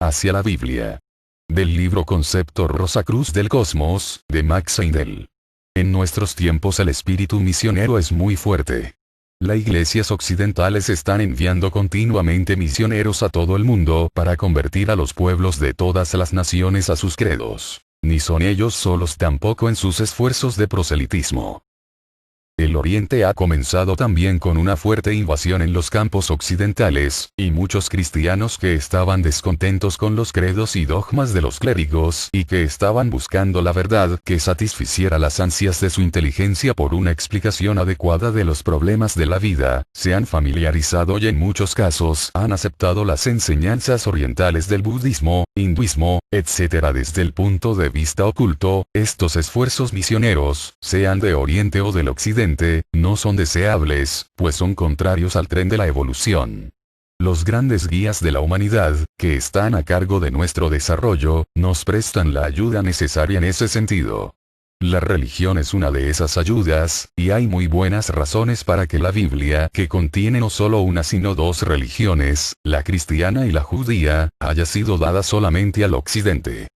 Hacia la Biblia. Del libro Concepto Rosacruz del Cosmos, de Max Seidel. En nuestros tiempos el espíritu misionero es muy fuerte. Las iglesias occidentales están enviando continuamente misioneros a todo el mundo para convertir a los pueblos de todas las naciones a sus credos. Ni son ellos solos tampoco en sus esfuerzos de proselitismo. El Oriente ha comenzado también con una fuerte invasión en los campos occidentales, y muchos cristianos que estaban descontentos con los credos y dogmas de los clérigos y que estaban buscando la verdad que satisficiera las ansias de su inteligencia por una explicación adecuada de los problemas de la vida, se han familiarizado y en muchos casos han aceptado las enseñanzas orientales del budismo, hinduismo, etc. Desde el punto de vista oculto, estos esfuerzos misioneros, sean de Oriente o del Occidente, no son deseables, pues son contrarios al tren de la evolución. Los grandes guías de la humanidad, que están a cargo de nuestro desarrollo, nos prestan la ayuda necesaria en ese sentido. La religión es una de esas ayudas, y hay muy buenas razones para que la Biblia, que contiene no solo una sino dos religiones, la cristiana y la judía, haya sido dada solamente al Occidente.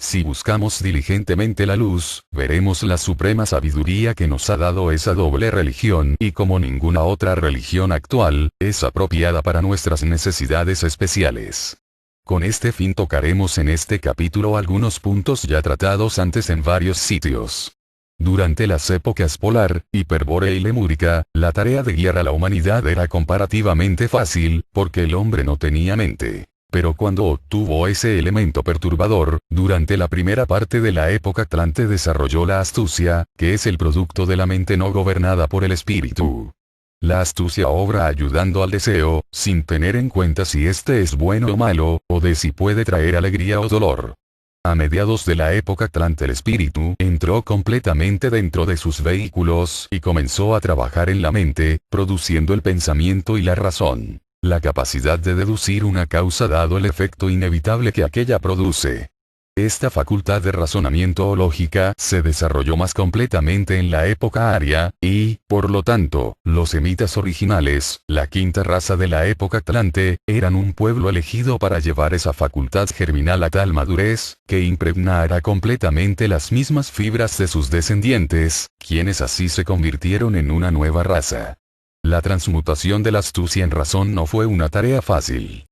Si buscamos diligentemente la luz, veremos la suprema sabiduría que nos ha dado esa doble religión y como ninguna otra religión actual, es apropiada para nuestras necesidades especiales. Con este fin tocaremos en este capítulo algunos puntos ya tratados antes en varios sitios. Durante las épocas polar, hiperbórea y lemúrica, la tarea de guiar a la humanidad era comparativamente fácil, porque el hombre no tenía mente. Pero cuando obtuvo ese elemento perturbador, durante la primera parte de la época Atlante desarrolló la astucia, que es el producto de la mente no gobernada por el espíritu. La astucia obra ayudando al deseo, sin tener en cuenta si este es bueno o malo, o de si puede traer alegría o dolor. A mediados de la época Atlante el espíritu entró completamente dentro de sus vehículos y comenzó a trabajar en la mente, produciendo el pensamiento y la razón. La capacidad de deducir una causa dado el efecto inevitable que aquella produce. Esta facultad de razonamiento o lógica se desarrolló más completamente en la época aria, y, por lo tanto, los semitas originales, la quinta raza de la época Atlante, eran un pueblo elegido para llevar esa facultad germinal a tal madurez, que impregnara completamente las mismas fibras de sus descendientes, quienes así se convirtieron en una nueva raza. La transmutación de la astucia en razón no fue una tarea fácil.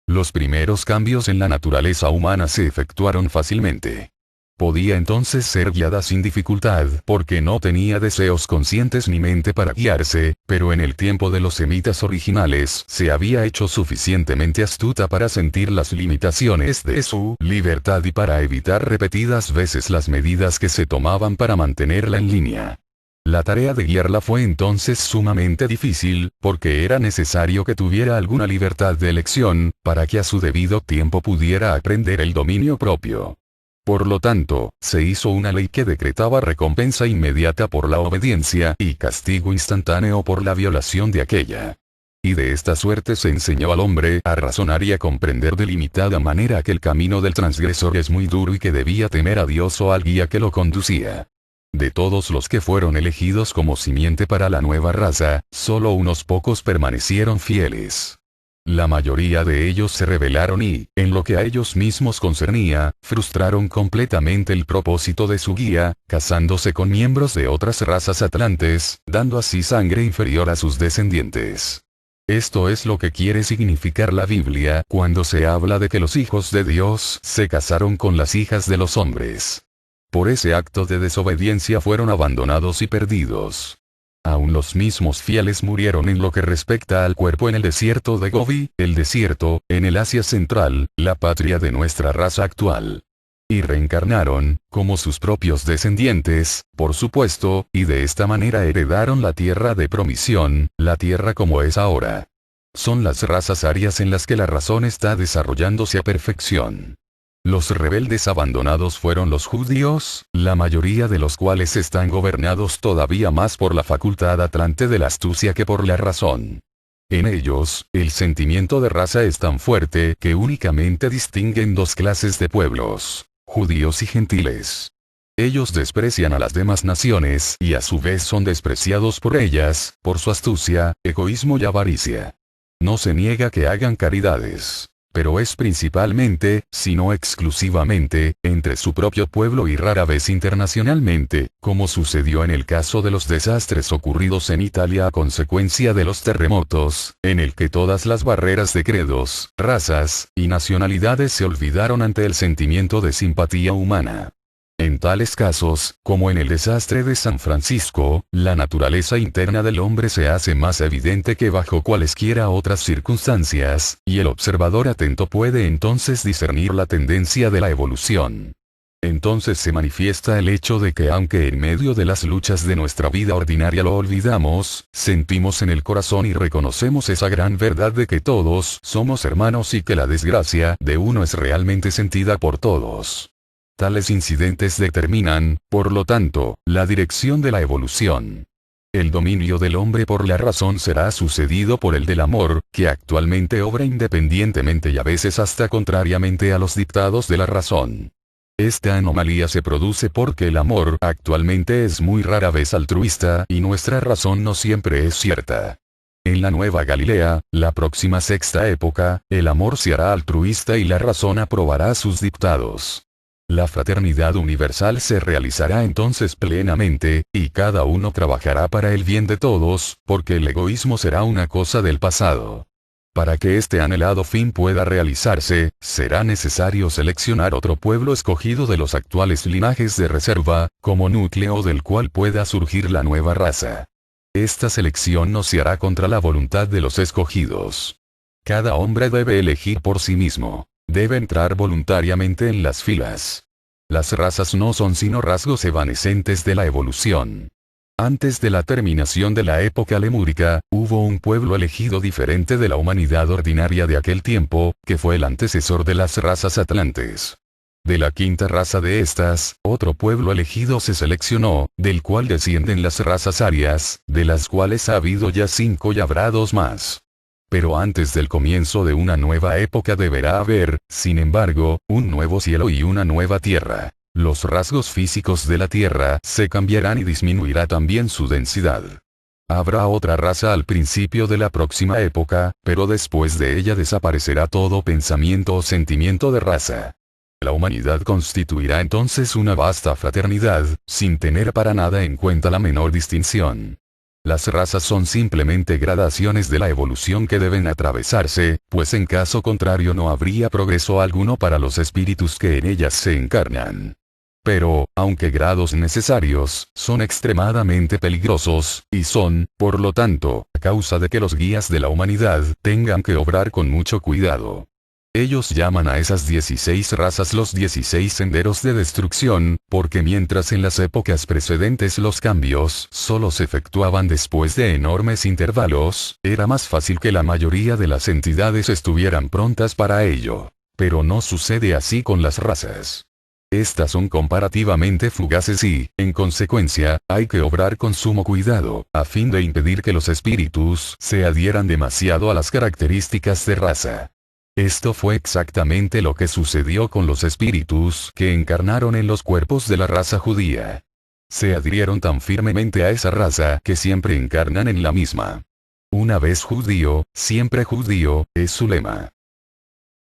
Los primeros cambios en la naturaleza humana se efectuaron fácilmente. Podía entonces ser guiada sin dificultad porque no tenía deseos conscientes ni mente para guiarse, pero en el tiempo de los semitas originales se había hecho suficientemente astuta para sentir las limitaciones de su libertad y para evitar repetidas veces las medidas que se tomaban para mantenerla en línea. La tarea de guiarla fue entonces sumamente difícil, porque era necesario que tuviera alguna libertad de elección, para que a su debido tiempo pudiera aprender el dominio propio. Por lo tanto, se hizo una ley que decretaba recompensa inmediata por la obediencia y castigo instantáneo por la violación de aquella. Y de esta suerte se enseñó al hombre a razonar y a comprender de limitada manera que el camino del transgresor es muy duro y que debía temer a Dios o al guía que lo conducía. De todos los que fueron elegidos como simiente para la nueva raza, solo unos pocos permanecieron fieles. La mayoría de ellos se rebelaron y, en lo que a ellos mismos concernía, frustraron completamente el propósito de su guía, casándose con miembros de otras razas atlantes, dando así sangre inferior a sus descendientes. Esto es lo que quiere significar la Biblia cuando se habla de que los hijos de Dios se casaron con las hijas de los hombres. Por ese acto de desobediencia fueron abandonados y perdidos. Aún los mismos fieles murieron en lo que respecta al cuerpo en el desierto de Gobi, el desierto, en el Asia Central, la patria de nuestra raza actual. Y reencarnaron, como sus propios descendientes, por supuesto, y de esta manera heredaron la tierra de promisión, la tierra como es ahora. Son las razas arias en las que la razón está desarrollándose a perfección. Los rebeldes abandonados fueron los judíos, la mayoría de los cuales están gobernados todavía más por la facultad atlante de la astucia que por la razón. En ellos, el sentimiento de raza es tan fuerte que únicamente distinguen dos clases de pueblos, judíos y gentiles. Ellos desprecian a las demás naciones y a su vez son despreciados por ellas, por su astucia, egoísmo y avaricia. No se niega que hagan caridades. pero es principalmente, si no exclusivamente, entre su propio pueblo y rara vez internacionalmente, como sucedió en el caso de los desastres ocurridos en Italia a consecuencia de los terremotos, en el que todas las barreras de credos, razas y nacionalidades se olvidaron ante el sentimiento de simpatía humana. En tales casos, como en el desastre de San Francisco, la naturaleza interna del hombre se hace más evidente que bajo cualesquiera otras circunstancias, y el observador atento puede entonces discernir la tendencia de la evolución. Entonces se manifiesta el hecho de que aunque en medio de las luchas de nuestra vida ordinaria lo olvidamos, sentimos en el corazón y reconocemos esa gran verdad de que todos somos hermanos y que la desgracia de uno es realmente sentida por todos. Tales incidentes determinan, por lo tanto, la dirección de la evolución. El dominio del hombre por la razón será sucedido por el del amor, que actualmente obra independientemente y a veces hasta contrariamente a los dictados de la razón. Esta anomalía se produce porque el amor actualmente es muy rara vez altruista y nuestra razón no siempre es cierta. En la Nueva Galilea, la próxima sexta época, el amor se hará altruista y la razón aprobará sus dictados. La fraternidad universal se realizará entonces plenamente, y cada uno trabajará para el bien de todos, porque el egoísmo será una cosa del pasado. Para que este anhelado fin pueda realizarse, será necesario seleccionar otro pueblo escogido de los actuales linajes de reserva, como núcleo del cual pueda surgir la nueva raza. Esta selección no se hará contra la voluntad de los escogidos. Cada hombre debe elegir por sí mismo. Debe entrar voluntariamente en las filas. Las razas no son sino rasgos evanescentes de la evolución. Antes de la terminación de la época lemúrica, hubo un pueblo elegido diferente de la humanidad ordinaria de aquel tiempo, que fue el antecesor de las razas atlantes. De la quinta raza de estas, otro pueblo elegido se seleccionó, del cual descienden las razas arias, de las cuales ha habido ya 5 y habrá 2 más. Pero antes del comienzo de una nueva época deberá haber, sin embargo, un nuevo cielo y una nueva tierra. Los rasgos físicos de la tierra se cambiarán y disminuirá también su densidad. Habrá otra raza al principio de la próxima época, pero después de ella desaparecerá todo pensamiento o sentimiento de raza. La humanidad constituirá entonces una vasta fraternidad, sin tener para nada en cuenta la menor distinción. Las razas son simplemente gradaciones de la evolución que deben atravesarse, pues en caso contrario no habría progreso alguno para los espíritus que en ellas se encarnan. Pero, aunque grados necesarios, son extremadamente peligrosos, y son, por lo tanto, a causa de que los guías de la humanidad tengan que obrar con mucho cuidado. Ellos llaman a esas 16 razas los 16 senderos de destrucción, porque mientras en las épocas precedentes los cambios solo se efectuaban después de enormes intervalos, era más fácil que la mayoría de las entidades estuvieran prontas para ello. Pero no sucede así con las razas. Estas son comparativamente fugaces y, en consecuencia, hay que obrar con sumo cuidado, a fin de impedir que los espíritus se adhieran demasiado a las características de raza. Esto fue exactamente lo que sucedió con los espíritus que encarnaron en los cuerpos de la raza judía. Se adhirieron tan firmemente a esa raza que siempre encarnan en la misma. Una vez judío, siempre judío, es su lema.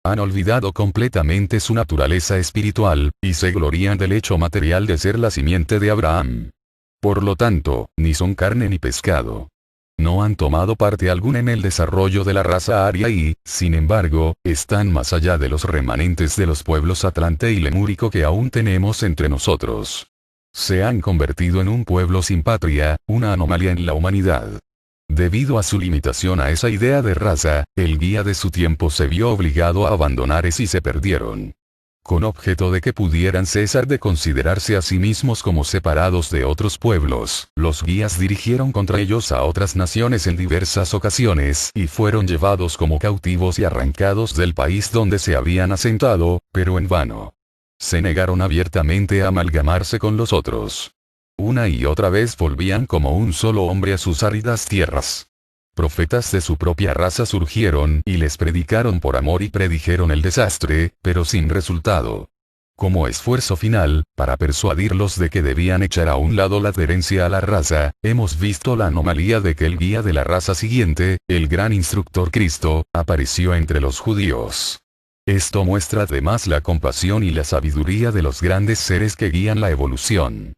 Han olvidado completamente su naturaleza espiritual, y se glorían del hecho material de ser la simiente de Abraham. Por lo tanto, ni son carne ni pescado. No han tomado parte alguna en el desarrollo de la raza aria y, sin embargo, están más allá de los remanentes de los pueblos atlante y lemúrico que aún tenemos entre nosotros. Se han convertido en un pueblo sin patria, una anomalía en la humanidad. Debido a su limitación a esa idea de raza, el guía de su tiempo se vio obligado a abandonar y se perdieron. Con objeto de que pudieran cesar de considerarse a sí mismos como separados de otros pueblos, los guías dirigieron contra ellos a otras naciones en diversas ocasiones y fueron llevados como cautivos y arrancados del país donde se habían asentado, pero en vano. Se negaron abiertamente a amalgamarse con los otros. Una y otra vez volvían como un solo hombre a sus áridas tierras. Profetas de su propia raza surgieron y les predicaron por amor y predijeron el desastre, pero sin resultado. Como esfuerzo final, para persuadirlos de que debían echar a un lado la adherencia a la raza, hemos visto la anomalía de que el guía de la raza siguiente, el gran instructor Cristo, apareció entre los judíos. Esto muestra además la compasión y la sabiduría de los grandes seres que guían la evolución.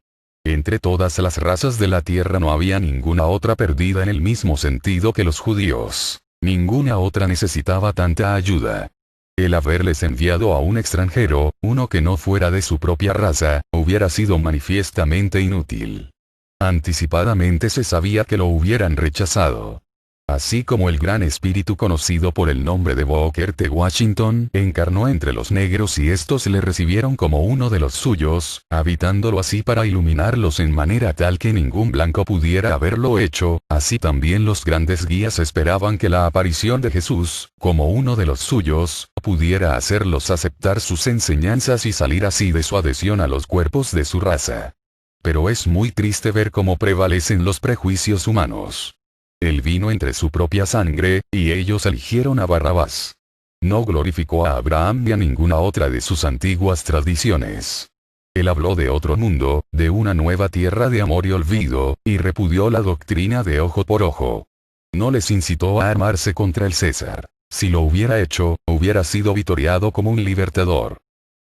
Entre todas las razas de la Tierra no había ninguna otra perdida en el mismo sentido que los judíos. Ninguna otra necesitaba tanta ayuda. El haberles enviado a un extranjero, uno que no fuera de su propia raza, hubiera sido manifiestamente inútil. Anticipadamente se sabía que lo hubieran rechazado. Así como el gran espíritu conocido por el nombre de Booker T. Washington encarnó entre los negros y estos le recibieron como uno de los suyos, habitándolo así para iluminarlos en manera tal que ningún blanco pudiera haberlo hecho, así también los grandes guías esperaban que la aparición de Jesús, como uno de los suyos, pudiera hacerlos aceptar sus enseñanzas y salir así de su adhesión a los cuerpos de su raza. Pero es muy triste ver cómo prevalecen los prejuicios humanos. Él vino entre su propia sangre, y ellos eligieron a Barrabás. No glorificó a Abraham ni a ninguna otra de sus antiguas tradiciones. Él habló de otro mundo, de una nueva tierra de amor y olvido, y repudió la doctrina de ojo por ojo. No les incitó a armarse contra el César. Si lo hubiera hecho, hubiera sido vitoreado como un libertador.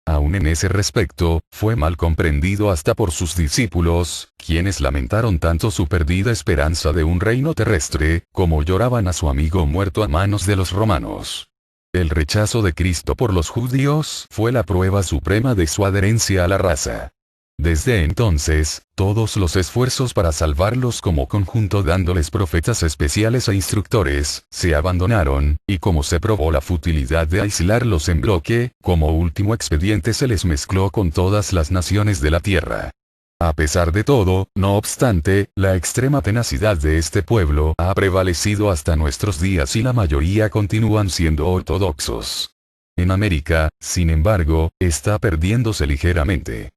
Aún en ese respecto, fue mal comprendido hasta por sus discípulos, quienes lamentaron tanto su perdida esperanza de un reino terrestre, como lloraban a su amigo muerto a manos de los romanos. El rechazo de Cristo por los judíos fue la prueba suprema de su adherencia a la raza. Desde entonces, todos los esfuerzos para salvarlos como conjunto dándoles profetas especiales e instructores, se abandonaron, y como se probó la futilidad de aislarlos en bloque, como último expediente se les mezcló con todas las naciones de la tierra. A pesar de todo, no obstante, la extrema tenacidad de este pueblo ha prevalecido hasta nuestros días y la mayoría continúan siendo ortodoxos. En América, sin embargo, está perdiéndose ligeramente.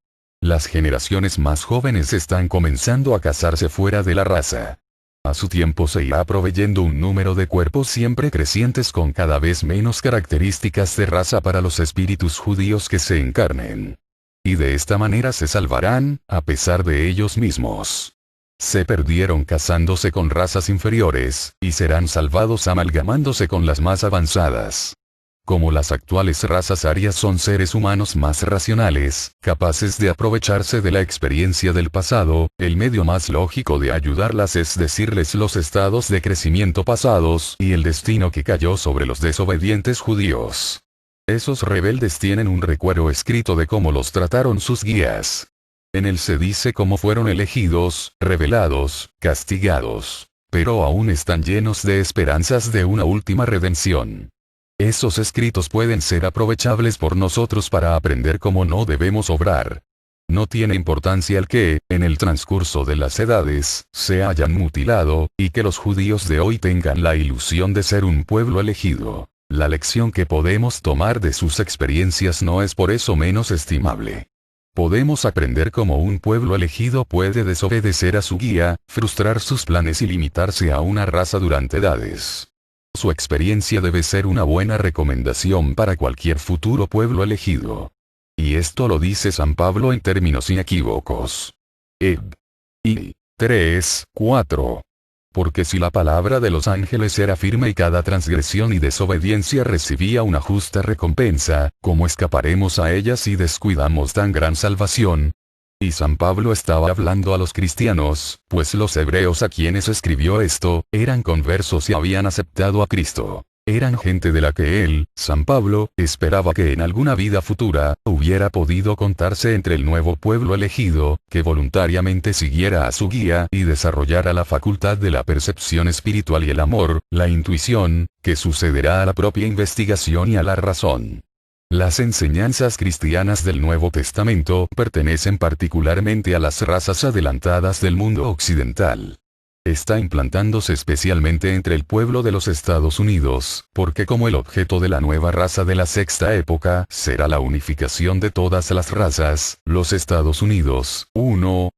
Las generaciones más jóvenes están comenzando a casarse fuera de la raza. A su tiempo se irá proveyendo un número de cuerpos siempre crecientes con cada vez menos características de raza para los espíritus judíos que se encarnen. Y de esta manera se salvarán, a pesar de ellos mismos. Se perdieron casándose con razas inferiores, y serán salvados amalgamándose con las más avanzadas. Como las actuales razas arias son seres humanos más racionales, capaces de aprovecharse de la experiencia del pasado, el medio más lógico de ayudarlas es decirles los estados de crecimiento pasados y el destino que cayó sobre los desobedientes judíos. Esos rebeldes tienen un recuerdo escrito de cómo los trataron sus guías. En él se dice cómo fueron elegidos, revelados, castigados, pero aún están llenos de esperanzas de una última redención. Esos escritos pueden ser aprovechables por nosotros para aprender cómo no debemos obrar. No tiene importancia el que, en el transcurso de las edades, se hayan mutilado, y que los judíos de hoy tengan la ilusión de ser un pueblo elegido. La lección que podemos tomar de sus experiencias no es por eso menos estimable. Podemos aprender cómo un pueblo elegido puede desobedecer a su guía, frustrar sus planes y limitarse a una raza durante edades. Su experiencia debe ser una buena recomendación para cualquier futuro pueblo elegido. Y esto lo dice San Pablo en términos inequívocos. Eb. I. 3:4. Porque si la palabra de los ángeles era firme y cada transgresión y desobediencia recibía una justa recompensa, ¿cómo escaparemos a ella si descuidamos tan gran salvación? Y San Pablo estaba hablando a los cristianos, pues los hebreos a quienes escribió esto, eran conversos y habían aceptado a Cristo. Eran gente de la que él, San Pablo, esperaba que en alguna vida futura, hubiera podido contarse entre el nuevo pueblo elegido, que voluntariamente siguiera a su guía y desarrollara la facultad de la percepción espiritual y el amor, la intuición, que sucederá a la propia investigación y a la razón. Las enseñanzas cristianas del Nuevo Testamento pertenecen particularmente a las razas adelantadas del mundo occidental. Está implantándose especialmente entre el pueblo de los Estados Unidos, porque como el objeto de la nueva raza de la sexta época será la unificación de todas las razas, los Estados Unidos,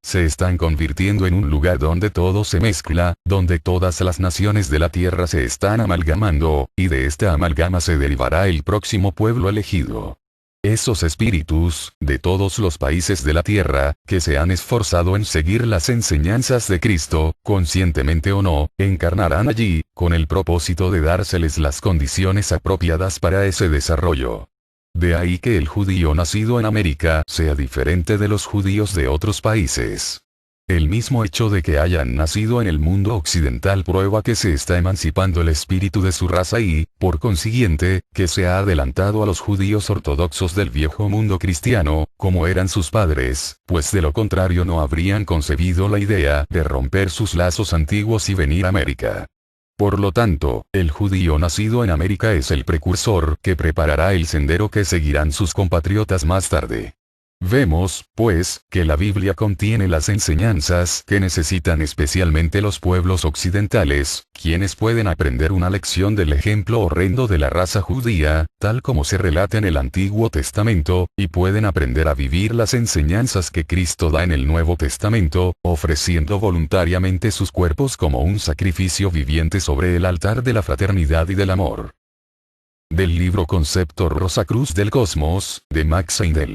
se están convirtiendo en un lugar donde todo se mezcla, donde todas las naciones de la tierra se están amalgamando, y de esta amalgama se derivará el próximo pueblo elegido. Esos espíritus, de todos los países de la tierra, que se han esforzado en seguir las enseñanzas de Cristo, conscientemente o no, encarnarán allí, con el propósito de dárseles las condiciones apropiadas para ese desarrollo. De ahí que el judío nacido en América sea diferente de los judíos de otros países. El mismo hecho de que hayan nacido en el mundo occidental prueba que se está emancipando el espíritu de su raza y, por consiguiente, que se ha adelantado a los judíos ortodoxos del viejo mundo cristiano, como eran sus padres, pues de lo contrario no habrían concebido la idea de romper sus lazos antiguos y venir a América. Por lo tanto, el judío nacido en América es el precursor que preparará el sendero que seguirán sus compatriotas más tarde. Vemos, pues, que la Biblia contiene las enseñanzas que necesitan especialmente los pueblos occidentales, quienes pueden aprender una lección del ejemplo horrendo de la raza judía, tal como se relata en el Antiguo Testamento, y pueden aprender a vivir las enseñanzas que Cristo da en el Nuevo Testamento, ofreciendo voluntariamente sus cuerpos como un sacrificio viviente sobre el altar de la fraternidad y del amor. Del libro Concepto Rosacruz del Cosmos, de Max Heindel.